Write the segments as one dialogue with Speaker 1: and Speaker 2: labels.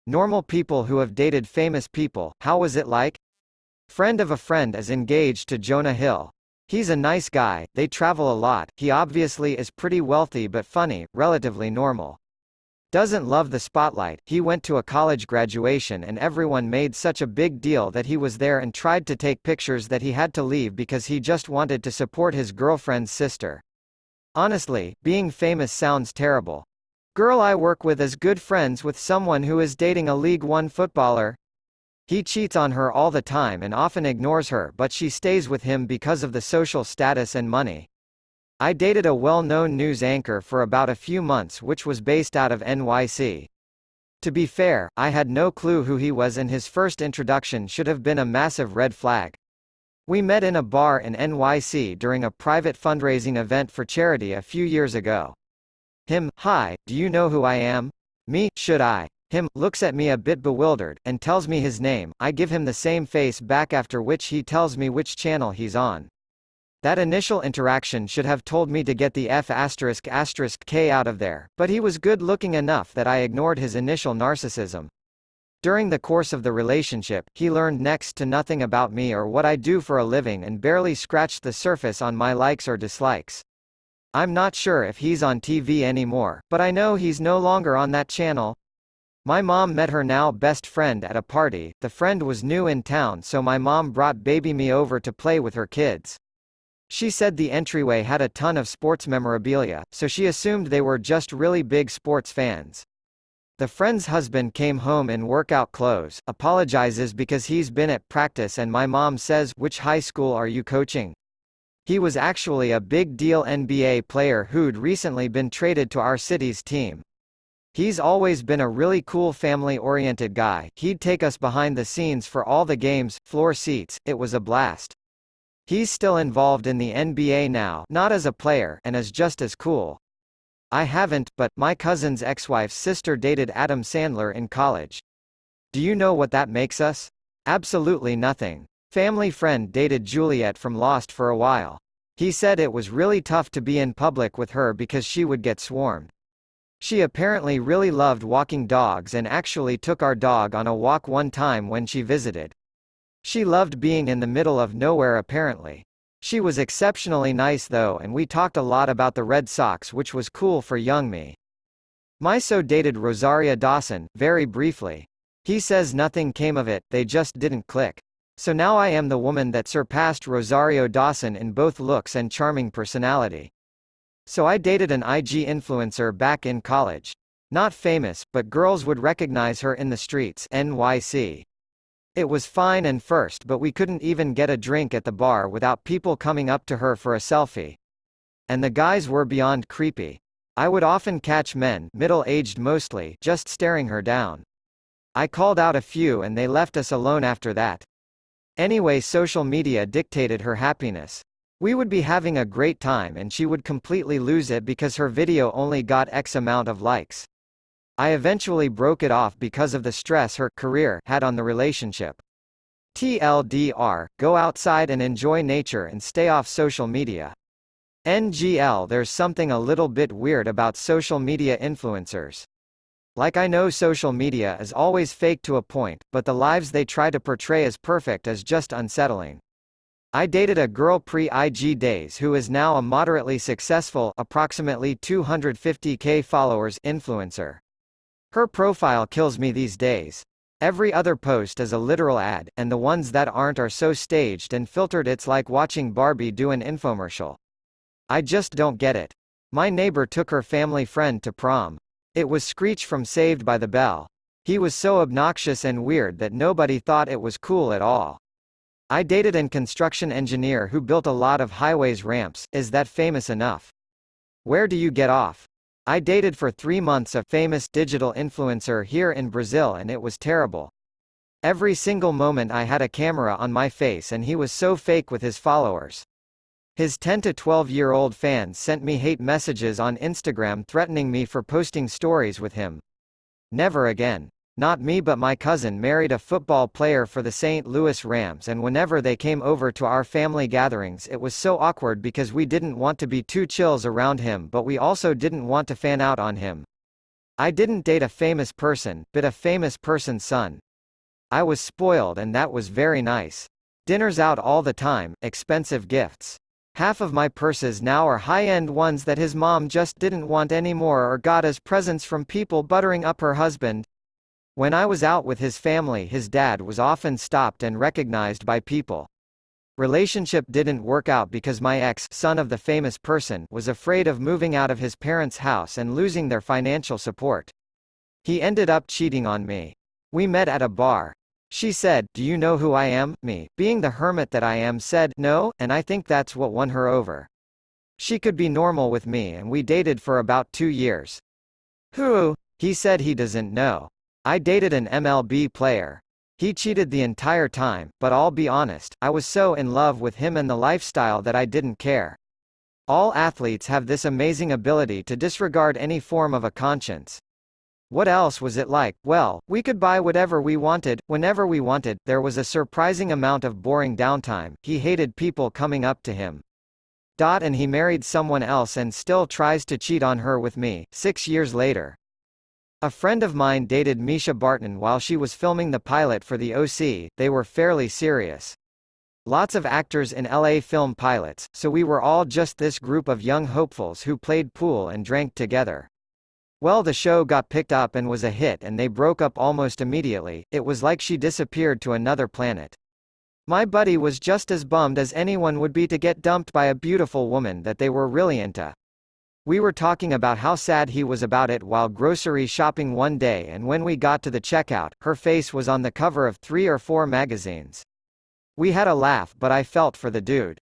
Speaker 1: Normal people who have dated famous people, how was it like? Friend of a friend is engaged to Jonah Hill. He's a nice guy, they travel a lot, he obviously is pretty wealthy but funny, relatively normal. Doesn't love the spotlight, he went to a college graduation and everyone made such a big deal that he was there and tried to take pictures that he had to leave because he just wanted to support his girlfriend's sister. Honestly, being famous sounds terrible. Girl I work with is good friends with someone who is dating a League One footballer. He cheats on her all the time and often ignores her, but she stays with him because of the social status and money. I dated a well-known news anchor for about a few months which was based out of NYC. To be fair, I had no clue who he was and his first introduction should have been a massive red flag. We met in a bar in NYC during a private fundraising event for charity a few years ago. Him, hi, do you know who I am? Me, should I? Him, looks at me a bit bewildered, and tells me his name. I give him the same face back, after which he tells me which channel he's on. That initial interaction should have told me to get the F***K out of there, but he was good looking enough that I ignored his initial narcissism. During the course of the relationship, he learned next to nothing about me or what I do for a living and barely scratched the surface on my likes or dislikes. I'm not sure if he's on TV anymore, but I know he's no longer on that channel. My mom met her now best friend at a party. The friend was new in town, so my mom brought baby me over to play with her kids. She said the entryway had a ton of sports memorabilia, so she assumed they were just really big sports fans. The friend's husband came home in workout clothes, apologizes because he's been at practice, and my mom says, "Which high school are you coaching?" He was actually a big deal NBA player who'd recently been traded to our city's team. He's always been a really cool family-oriented guy. He'd take us behind the scenes for all the games, floor seats, it was a blast. He's still involved in the NBA now, not as a player, and is just as cool. I haven't, but my cousin's ex-wife's sister dated Adam Sandler in college. Do you know what that makes us? Absolutely nothing. Family friend dated Juliet from Lost for a while. He said it was really tough to be in public with her because she would get swarmed. She apparently really loved walking dogs and actually took our dog on a walk one time when she visited. She loved being in the middle of nowhere apparently. She was exceptionally nice though, and we talked a lot about the Red Sox, which was cool for young me. Myso dated Rosario Dawson, very briefly. He says nothing came of it, they just didn't click. So now I am the woman that surpassed Rosario Dawson in both looks and charming personality. So I dated an IG influencer back in college. Not famous, but girls would recognize her in the streets, NYC. It was fine and first, but we couldn't even get a drink at the bar without people coming up to her for a selfie. And the guys were beyond creepy. I would often catch men, middle-aged mostly, just staring her down. I called out a few and they left us alone after that. Anyway, social media dictated her happiness. We would be having a great time and she would completely lose it because her video only got X amount of likes. I eventually broke it off because of the stress her career had on the relationship. TLDR, go outside and enjoy nature and stay off social media. NGL, there's something a little bit weird about social media influencers. Like, I know social media is always fake to a point, but the lives they try to portray as perfect is just unsettling. I dated a girl pre-IG days who is now a moderately successful, approximately 250k followers, influencer. Her profile kills me these days. Every other post is a literal ad, and the ones that aren't are so staged and filtered it's like watching Barbie do an infomercial. I just don't get it. My neighbor took her family friend to prom. It was Screech from Saved by the Bell. He was so obnoxious and weird that nobody thought it was cool at all. I dated an construction engineer who built a lot of highways ramps. Is that famous enough? Where do you get off? I dated for 3 months a famous digital influencer here in Brazil and it was terrible. Every single moment I had a camera on my face and he was so fake with his followers. His 10 to 12-year-old fans sent me hate messages on Instagram threatening me for posting stories with him. Never again. Not me, but my cousin married a football player for the St. Louis Rams, and whenever they came over to our family gatherings it was so awkward because we didn't want to be too chills around him but we also didn't want to fan out on him. I didn't date a famous person, but a famous person's son. I was spoiled and that was very nice. Dinners out all the time, expensive gifts. Half of my purses now are high-end ones that his mom just didn't want anymore or got as presents from people buttering up her husband. When I was out with his family, his dad was often stopped and recognized by people. Relationship didn't work out because my ex, son of the famous person, was afraid of moving out of his parents' house and losing their financial support. He ended up cheating on me. We met at a bar. She said, "Do you know who I am?" Me, being the hermit that I am, said, "No," and I think that's what won her over. She could be normal with me and we dated for about 2 years. Who? He said he doesn't know. I dated an MLB player. He cheated the entire time, but I'll be honest, I was so in love with him and the lifestyle that I didn't care. All athletes have this amazing ability to disregard any form of a conscience. What else was it like? Well, we could buy whatever we wanted, whenever we wanted, there was a surprising amount of boring downtime, he hated people coming up to him. And he married someone else and still tries to cheat on her with me, 6 years later. A friend of mine dated Misha Barton while she was filming the pilot for the OC, they were fairly serious. Lots of actors in LA film pilots, so we were all just this group of young hopefuls who played pool and drank together. Well, the show got picked up and was a hit and they broke up almost immediately, it was like she disappeared to another planet. My buddy was just as bummed as anyone would be to get dumped by a beautiful woman that they were really into. We were talking about how sad he was about it while grocery shopping one day, and when we got to the checkout, her face was on the cover of 3 or 4 magazines. We had a laugh, but I felt for the dude.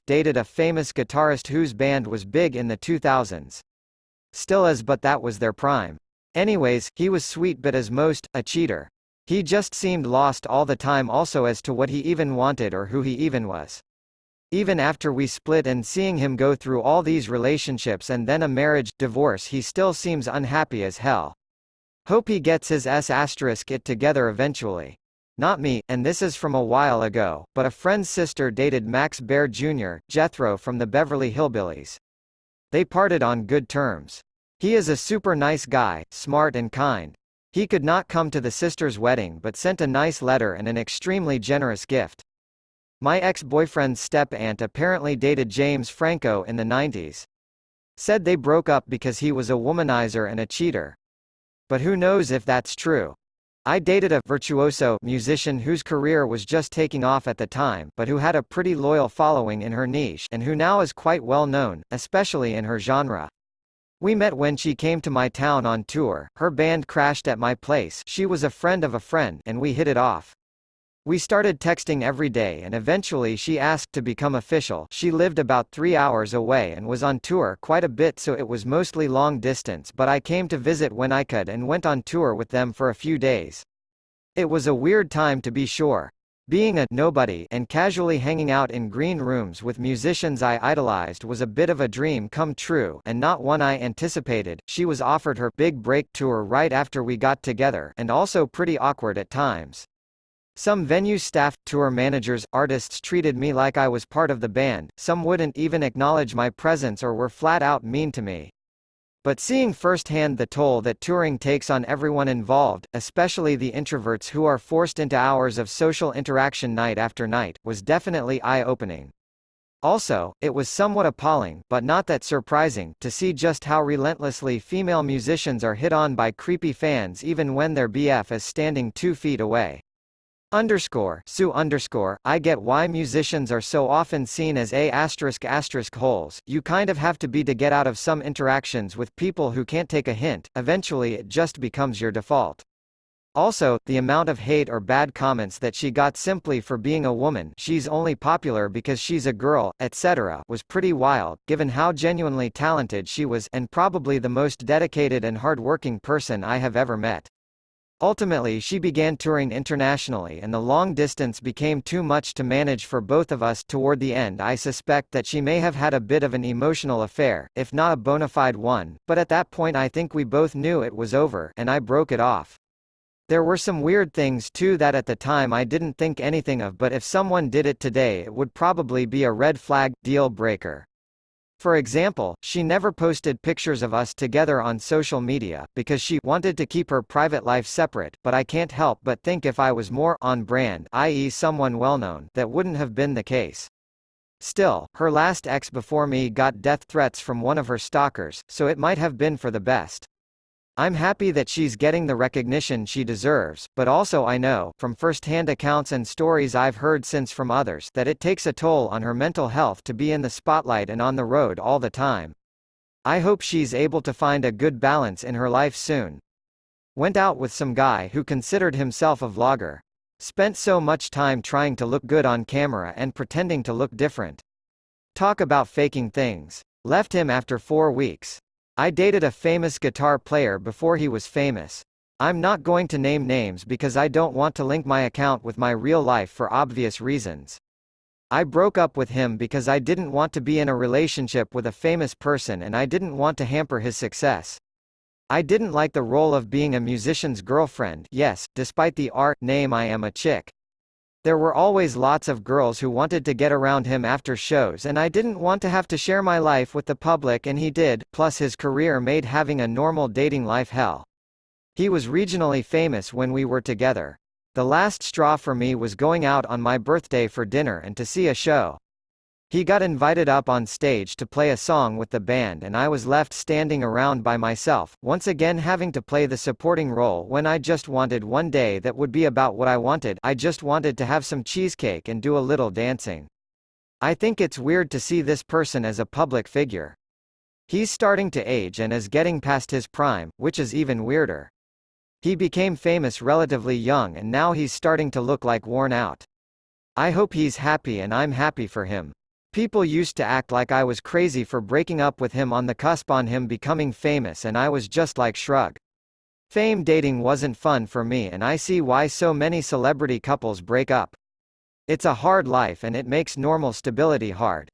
Speaker 1: Dated a famous guitarist whose band was big in the 2000s. Still is, but that was their prime. Anyways, he was sweet but as most, a cheater. He just seemed lost all the time also as to what he even wanted or who he even was. Even after we split and seeing him go through all these relationships and then a marriage, divorce, he still seems unhappy as hell. Hope he gets his it together eventually. Not me, and this is from a while ago, but a friend's sister dated Max Baer Jr., Jethro from the Beverly Hillbillies. They parted on good terms. He is a super nice guy, smart and kind. He could not come to the sister's wedding but sent a nice letter and an extremely generous gift. My ex-boyfriend's step-aunt apparently dated James Franco in the 90s. Said they broke up because he was a womanizer and a cheater. But who knows if that's true. I dated a virtuoso musician whose career was just taking off at the time, but who had a pretty loyal following in her niche and who now is quite well known, especially in her genre. We met when she came to my town on tour, her band crashed at my place, she was a friend of a friend, and we hit it off. We started texting every day and eventually she asked to become official. She lived about 3 hours away and was on tour quite a bit, so it was mostly long distance, but I came to visit when I could and went on tour with them for a few days. It was a weird time to be sure. Being a nobody and casually hanging out in green rooms with musicians I idolized was a bit of a dream come true and not one I anticipated. She was offered her big break tour right after we got together and also pretty awkward at times. Some venue staff, tour managers, artists treated me like I was part of the band, some wouldn't even acknowledge my presence or were flat out mean to me. But seeing firsthand the toll that touring takes on everyone involved, especially the introverts who are forced into hours of social interaction night after night, was definitely eye-opening. Also, it was somewhat appalling, but not that surprising, to see just how relentlessly female musicians are hit on by creepy fans even when their BF is standing 2 feet away. Sue I get why musicians are so often seen as holes, you kind of have to be to get out of some interactions with people who can't take a hint, eventually it just becomes your default. Also, the amount of hate or bad comments that she got simply for being a woman, she's only popular because she's a girl, etc., was pretty wild, given how genuinely talented she was, and probably the most dedicated and hard-working person I have ever met. Ultimately she began touring internationally and the long distance became too much to manage for both of us. Toward the end I suspect that she may have had a bit of an emotional affair, if not a bona fide one, but at that point I think we both knew it was over, and I broke it off. There were some weird things too that at the time I didn't think anything of, but if someone did it today it would probably be a red flag, deal breaker. For example, she never posted pictures of us together on social media, because she wanted to keep her private life separate, but I can't help but think if I was more on brand, i.e. someone well-known, that wouldn't have been the case. Still, her last ex before me got death threats from one of her stalkers, so it might have been for the best. I'm happy that she's getting the recognition she deserves, but also I know, from first-hand accounts and stories I've heard since from others, that it takes a toll on her mental health to be in the spotlight and on the road all the time. I hope she's able to find a good balance in her life soon. Went out with some guy who considered himself a vlogger. Spent so much time trying to look good on camera and pretending to look different. Talk about faking things. Left him after 4 weeks. I dated a famous guitar player before he was famous. I'm not going to name names because I don't want to link my account with my real life for obvious reasons. I broke up with him because I didn't want to be in a relationship with a famous person and I didn't want to hamper his success. I didn't like the role of being a musician's girlfriend, yes, despite the art name I am a chick. There were always lots of girls who wanted to get around him after shows and I didn't want to have to share my life with the public and he did, plus his career made having a normal dating life hell. He was regionally famous when we were together. The last straw for me was going out on my birthday for dinner and to see a show. He got invited up on stage to play a song with the band and I was left standing around by myself, once again having to play the supporting role when I just wanted one day that would be about what I wanted. I just wanted to have some cheesecake and do a little dancing. I think it's weird to see this person as a public figure. He's starting to age and is getting past his prime, which is even weirder. He became famous relatively young and now he's starting to look like worn out. I hope he's happy and I'm happy for him. People used to act like I was crazy for breaking up with him on the cusp on him becoming famous and I was just like shrug. Fame dating wasn't fun for me and I see why so many celebrity couples break up. It's a hard life and it makes normal stability hard.